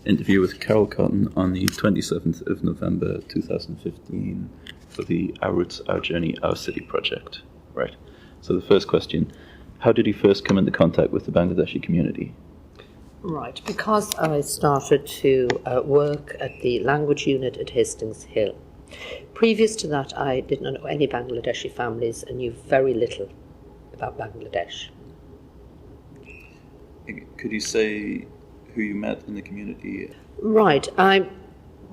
Interview with Carole Cotton on the 27th of November 2015 for the Our Roots, Our Journey, Our City project. Right. So the first question, how did you first come into contact with the Bangladeshi community? Right, because I started to work at the language unit at Hastings Hill. Previous to that, I did not know any Bangladeshi families and knew very little about Bangladesh. Could you say who you met in the community? Right, I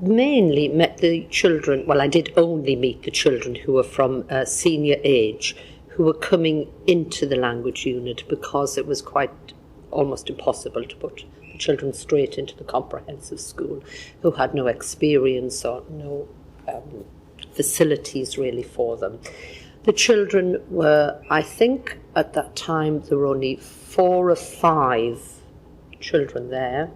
mainly met the children, well, I did only meet the children who were from senior age, who were coming into the language unit because it was quite almost impossible to put the children straight into the comprehensive school, who had no experience or no facilities really for them. The children were, I think at that time there were only 4 or 5 children there.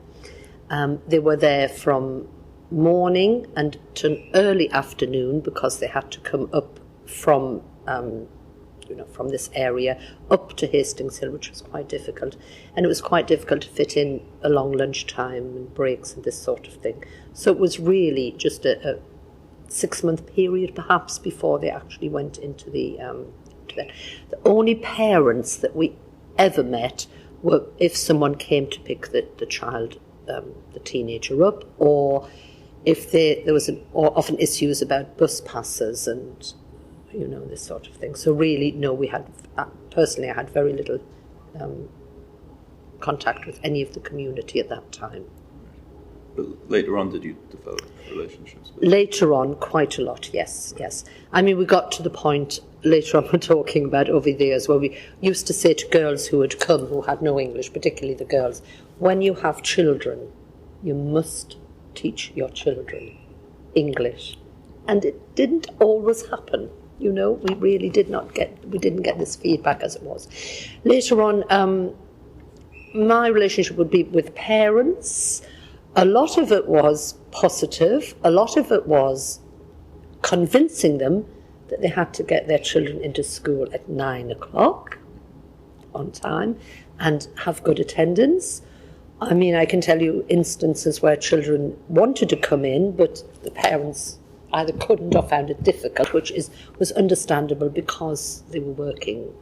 They were there from morning and to an early afternoon because they had to come up from from this area up to Hastings Hill, which was quite difficult. And it was quite difficult to fit in a long lunchtime and breaks and this sort of thing. So it was really just a 6-month period perhaps before they actually went into the The only parents that we ever met were if someone came to pick the child, the teenager up, or if there was often issues about bus passes and this sort of thing. So really, no, personally I had very little contact with any of the community at that time. But later on, did you develop relationships with Later on, quite a lot, yes. I mean, we got to the point, later on we're talking about over the years, where we used to say to girls who had come, who had no English, particularly the girls, when you have children, you must teach your children English. And it didn't always happen. We really didn't get this feedback as it was. Later on, my relationship would be with parents. A lot of it was positive. A lot of it was convincing them that they had to get their children into school at 9 o'clock on time and have good attendance. I mean, I can tell you instances where children wanted to come in, but the parents either couldn't or found it difficult, which was understandable because they were working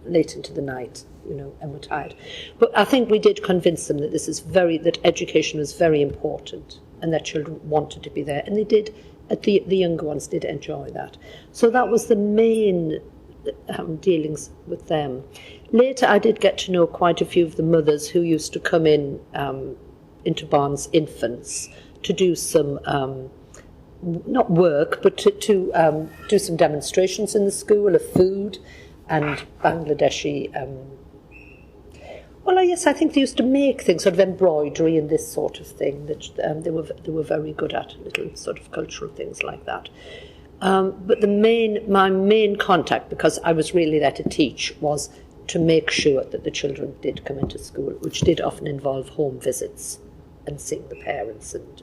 late into the night, and were tired. But I think we did convince them that that education was very important and that children wanted to be there, and they did. The younger ones did enjoy that. So that was the main dealings with them. Later, I did get to know quite a few of the mothers who used to come in into Barnes Infants to do some. Not work, but to do some demonstrations in the school of food and Bangladeshi. Yes, I think they used to make things, sort of embroidery and this sort of thing. That they were very good at, little sort of cultural things like that. But my main contact, because I was really there to teach, was to make sure that the children did come into school, which did often involve home visits and seeing the parents and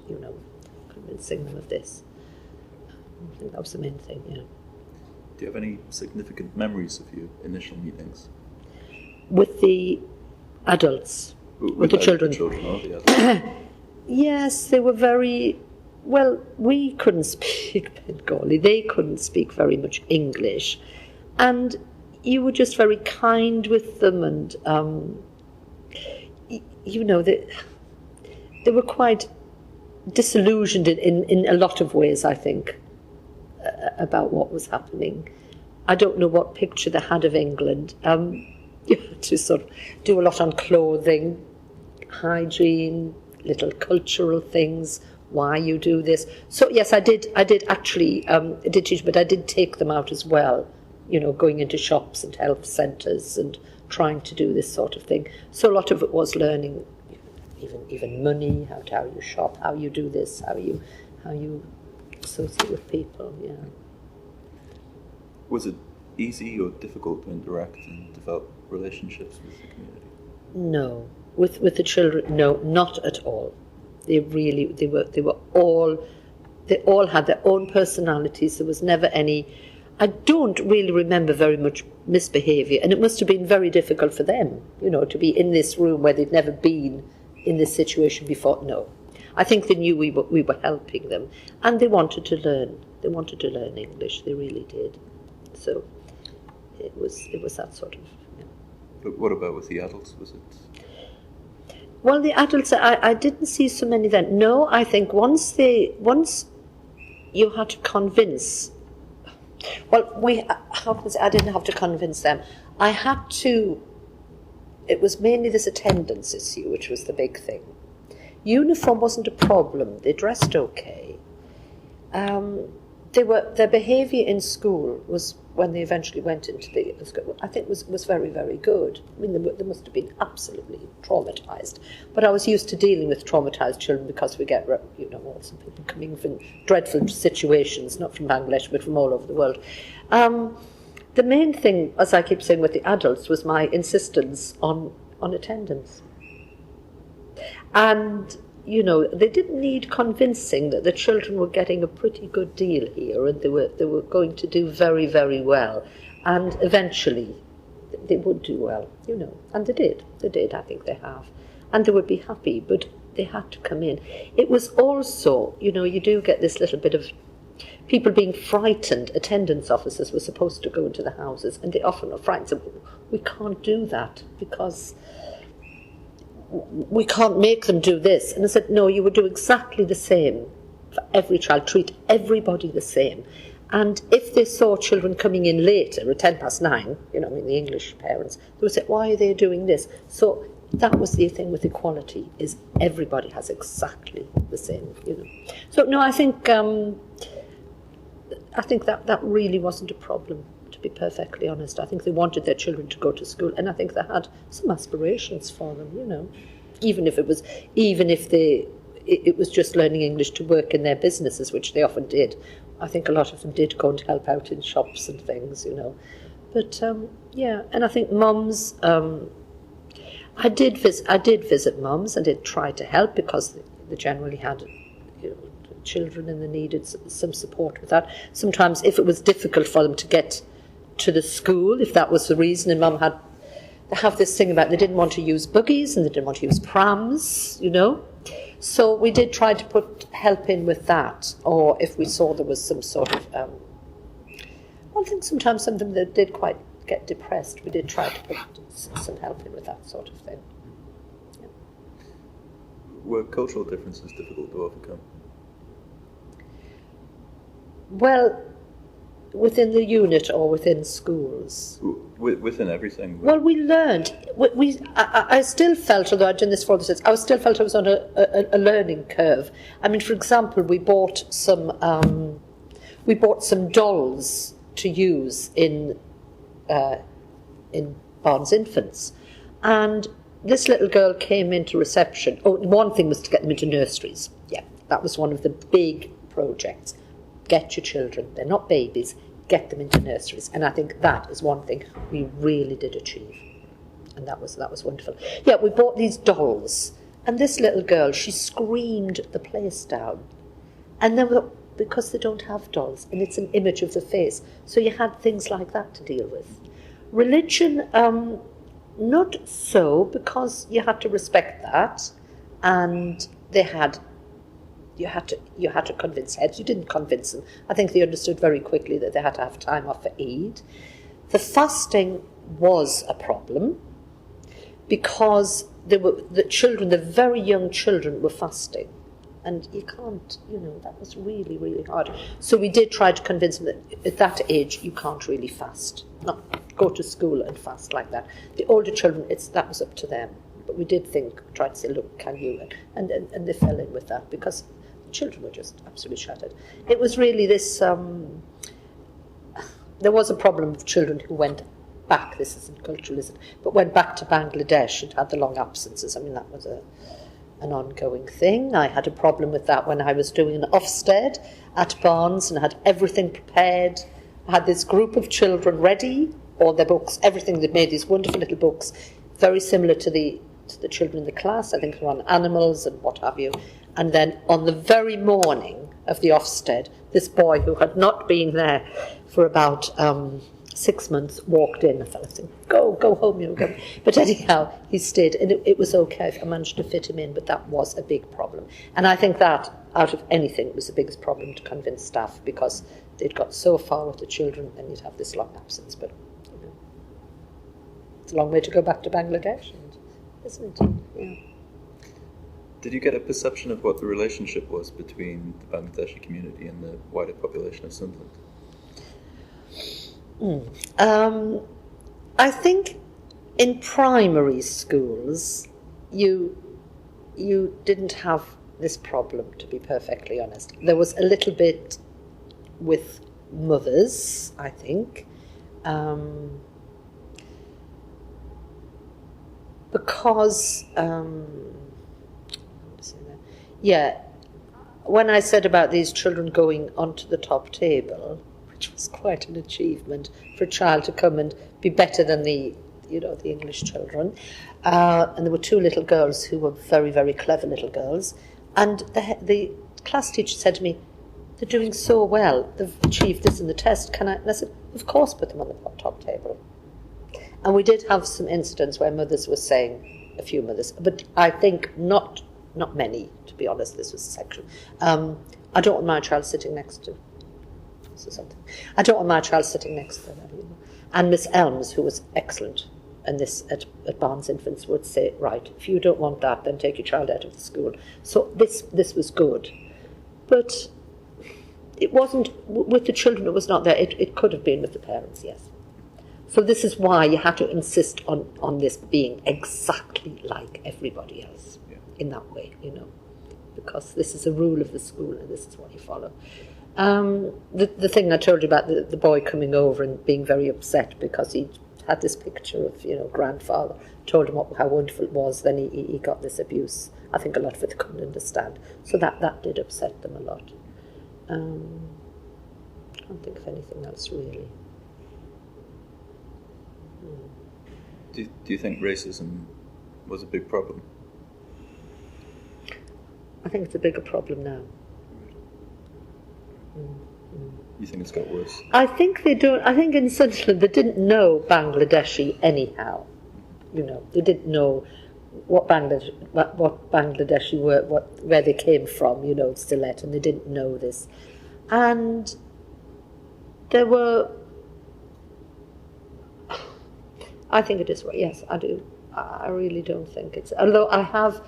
convincing them of this. I think that was the main thing, yeah. Do you have any significant memories of your initial meetings? With the adults? With the children? The children or the adults? Yes, they were very... Well, we couldn't speak Bengali. They couldn't speak very much English. And you were just very kind with them and, they were quite disillusioned in a lot of ways, I think, about what was happening. I don't know what picture they had of England. You had to sort of do a lot on clothing, hygiene, little cultural things, why you do this. So yes, I did actually teach, but I did take them out as well, going into shops and health centres and trying to do this sort of thing. So a lot of it was learning even money, how you shop, how you do this, how you associate with people, yeah. Was it easy or difficult to interact and develop relationships with the community? No. With the children, no, not at all. They all had their own personalities. There was never any... I don't really remember very much misbehaviour, and it must have been very difficult for them, to be in this room where they'd never been in this situation before. No. I think they knew we were helping them, and they wanted to learn. They wanted to learn English. They really did. So it was that sort of. Yeah. But what about with the adults? Was it? Well, the adults, I didn't see so many then. No, I think once you had to convince. Well, I didn't have to convince them. I had to. It was mainly this attendance issue, which was the big thing. Uniform wasn't a problem. They dressed okay. Their behaviour in school was, when they eventually went into the school, I think was very, very good. I mean, they must have been absolutely traumatised. But I was used to dealing with traumatised children because we get, some people coming from dreadful situations, not from Bangladesh, but from all over the world. The main thing, as I keep saying with the adults, was my insistence on attendance. And, they didn't need convincing that the children were getting a pretty good deal here and they were going to do very, very well. And eventually they would do well, and they did. They did, I think they have. And they would be happy, but they had to come in. It was also, you do get this little bit of people being frightened. Attendance officers were supposed to go into the houses, and they often are frightened. So we can't do that because we can't make them do this. And I said, no, you would do exactly the same for every child. Treat everybody the same. And if they saw children coming in later at 9:10, the English parents, they would say, why are they doing this? So that was the thing with equality, is everybody has exactly the same, So no, I think that really wasn't a problem, to be perfectly honest. I think they wanted their children to go to school, and I think they had some aspirations for them, even if it was just learning English to work in their businesses, which they often did. I think a lot of them did go and help out in shops and things, But and I think mums. I did visit mums and did try to help because they generally had children and they needed some support with that. Sometimes if it was difficult for them to get to the school, if that was the reason, and mum they have this thing about they didn't want to use buggies and they didn't want to use prams, So we did try to put help in with that, or if we saw there was some sort of, I think sometimes some of them that did quite get depressed, we did try to put some help in with that sort of thing. Yeah. Were cultural differences difficult to overcome? Well, within the unit or within schools? Within everything. Well, we learned. I still felt, although I'd done this for the sets, I still felt I was on a learning curve. I mean, for example, we bought some dolls to use in Barnes Infants, and this little girl came into reception. Oh, one thing was to get them into nurseries. Yeah, that was one of the big projects. Get your children, they're not babies, get them into nurseries. And I think that is one thing we really did achieve. And that was wonderful. Yeah, we bought these dolls, and this little girl, she screamed the place down. And then because they don't have dolls, and it's an image of the face, so you had things like that to deal with. Religion, not so, because you had to respect that, and you had to convince heads. You didn't convince them. I think they understood very quickly that they had to have time off for Eid. The fasting was a problem because the very young children were fasting. And you can't, that was really, really hard. So we did try to convince them that at that age you can't really fast. Not go to school and fast like that. The older children, that was up to them. But we did try to say, look, can you? And they fell in with that because the children were just absolutely shattered. It was really this, there was a problem with children who went back, this isn't culturalism, but went back to Bangladesh and had the long absences. I mean, that was an ongoing thing. I had a problem with that when I was doing an Ofsted at Barnes and had everything prepared. I had this group of children ready, all their books, everything. They'd made these wonderful little books, very similar to the children in the class. I think they were on animals and what have you. And then on the very morning of the Ofsted, this boy who had not been there for about 6 months, walked in. I felt like, go home, go. But anyhow, he stayed, and it was okay. I managed to fit him in, but that was a big problem. And I think that, out of anything, was the biggest problem to convince staff, because they'd got so far with the children, and you'd have this long absence. But it's a long way to go back to Bangladesh, isn't it? Yeah. Did you get a perception of what the relationship was between the Bangladeshi community and the wider population of Sunderland? I think in primary schools you didn't have this problem, to be perfectly honest. There was a little bit with mothers, I think, because when I said about these children going onto the top table, which was quite an achievement for a child to come and be better than the English children. And there were 2 little girls who were very, very clever little girls. And the class teacher said to me, "They're doing so well. They've achieved this in the test. Can I?" And I said, "Of course, put them on the top table." And we did have some incidents where mothers were saying, a few mothers, but I think not many, to be honest. This was a section. I don't want my child sitting next to. I don't want my child sitting next to them. And Miss Elms, who was excellent, and this at Barnes Infants, would say, "Right, if you don't want that, then take your child out of the school." So this was good, but it wasn't with the children. It was not there. It could have been with the parents, yes. So this is why you had to insist on this being exactly like everybody else, in that way, because this is a rule of the school and this is what you follow. The thing I told you about the boy coming over and being very upset because he had this picture of grandfather, told him how wonderful it was, then he got this abuse. I think a lot of it they couldn't understand, so that did upset them a lot. I can't think of anything else really. Do you think racism was a big problem? I think it's a bigger problem now. You think it's got worse? I think they don't. I think in Sunderland they didn't know Bangladeshi anyhow. They didn't know what Bangladeshi were, where they came from. Stilett, and they didn't know this, and there were. I think it is right. Yes, I do. I really don't think it's. Although I have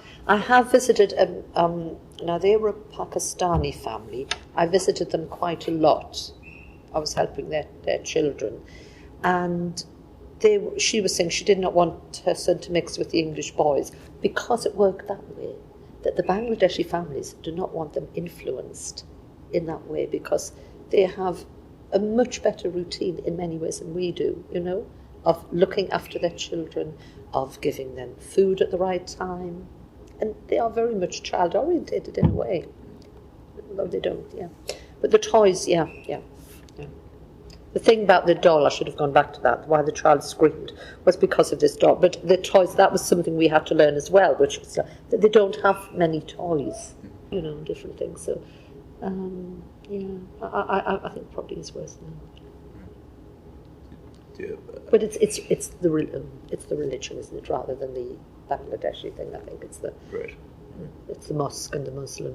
visited. Now they were a Pakistani family. I visited them quite a lot. I was helping their children, and she was saying she did not want her son to mix with the English boys because it worked that way. That the Bangladeshi families do not want them influenced in that way because they have a much better routine in many ways than we do. Of looking after their children, of giving them food at the right time. And they are very much child-orientated in a way. Although they don't, But the toys, yeah. The thing about the doll, I should have gone back to that, why the child screamed, was because of this doll. But the toys, that was something we had to learn as well, which was that they don't have many toys, different things. So, I think probably it's worse now. But it's the religion, isn't it, rather than the Bangladeshi thing. I think it's it's the mosque and the Muslim.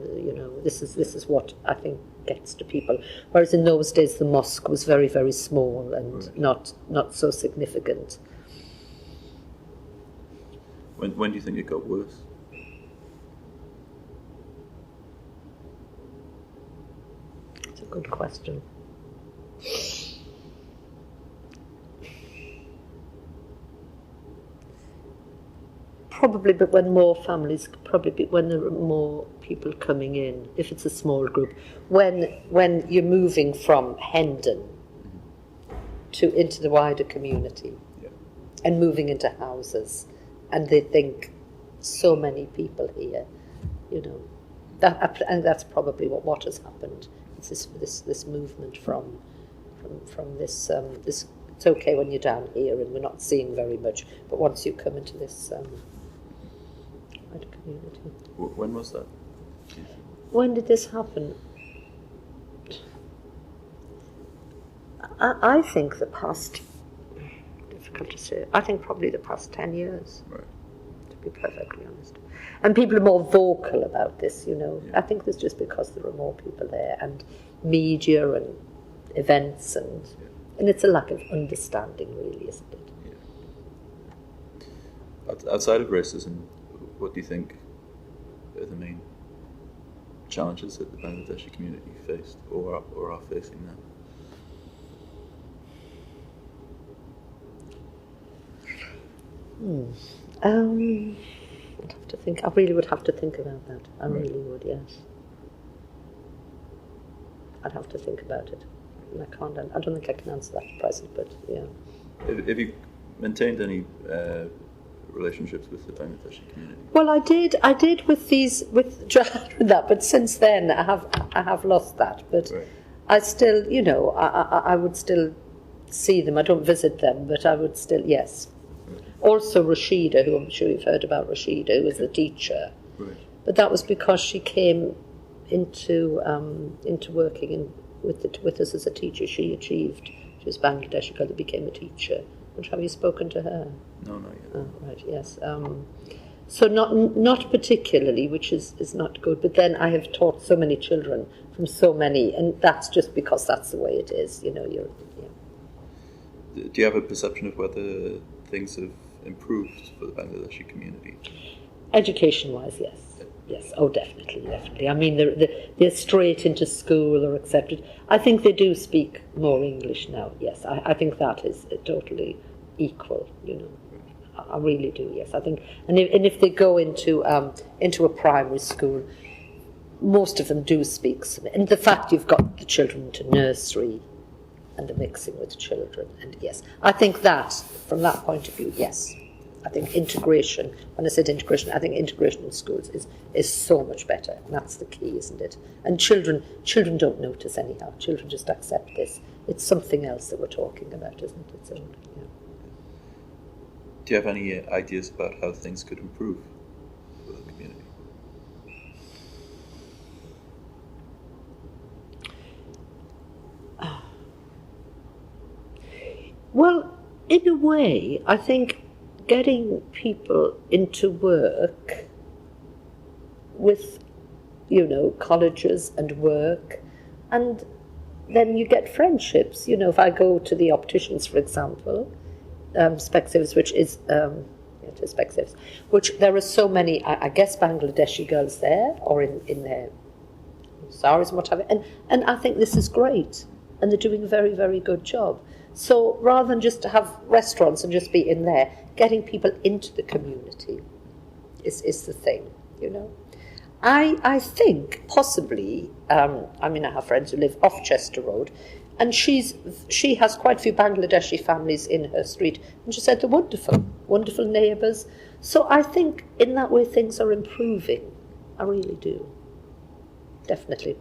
This is what I think gets to people. Whereas in those days the mosque was very, very small and not so significant. When do you think it got worse? It's a good question. Probably, but when more families, probably when there are more people coming in, if it's a small group, when you're moving from Hendon into the wider community, and moving into houses, and they think so many people here, and that's probably what has happened. It's this movement from this this. It's okay when you're down here and we're not seeing very much, but once you come into this community. When was that? When did this happen? I think the past, difficult to say, I think probably the past 10 years, Right. to be perfectly honest. And people are more vocal about this, you know. Yeah. I think that's just because there are more people there, and media and events, and it's a lack of understanding, really, isn't it? Outside of racism, what do you think are the main challenges that the Bangladeshi community faced or are facing now? I'd have to think. I really would have to think about that. I Right. really would, yes. I'd have to think about it. And I can't. I don't think I can answer that at present, but yeah. Have you maintained any relationships with the Bangladeshi community? Well, I did with that, but since then I have lost that. But Right. I still, you know, I would still see them. I don't visit them, but I would still, yes. Also Rashida, who I'm sure you've heard about Rashida, who was the teacher. Right. But that was because she came into working with us as a teacher. She was Bangladeshi girl that became a teacher. And have you spoken to her? No, not yet. Oh, right, yes. So not particularly, which is not good. But then I have taught so many children from so many, and that's just because that's the way it is. You know, Do you have a perception of whether things have improved for the Bangladeshi community? Education-wise, yes. Yes, oh, definitely. I mean, they're straight into school or accepted. I think they do speak more English now, yes. I think that is totally equal, you know. I really do, yes. I think, and if they go into a primary school, most of them do speak some. And the fact you've got the children to nursery and the mixing with children, and yes. I think that, from that point of view, yes. I think integration, when I said integration, I think integration in schools is so much better, and that's the key, isn't it? And children don't notice anyhow. Children just accept this. It's something else that we're talking about, isn't it? So, yeah. Do you have any ideas about how things could improve for the community? Well, in a way, I think getting people into work with, you know, colleges and work, and then you get friendships. You know, if I go to the opticians, for example, Specsavers, which is Specsavers, which there are so many, I guess, Bangladeshi girls there, or in their saris and whatever, and I think this is great, and they're doing a very, very good job. So rather than just to have restaurants and just be in there, getting people into the community is the thing, you know. I think possibly, I mean, I have friends who live off Chester Road, and she has quite a few Bangladeshi families in her street, and she said they're wonderful neighbours. So I think in that way things are improving. I really do. Definitely.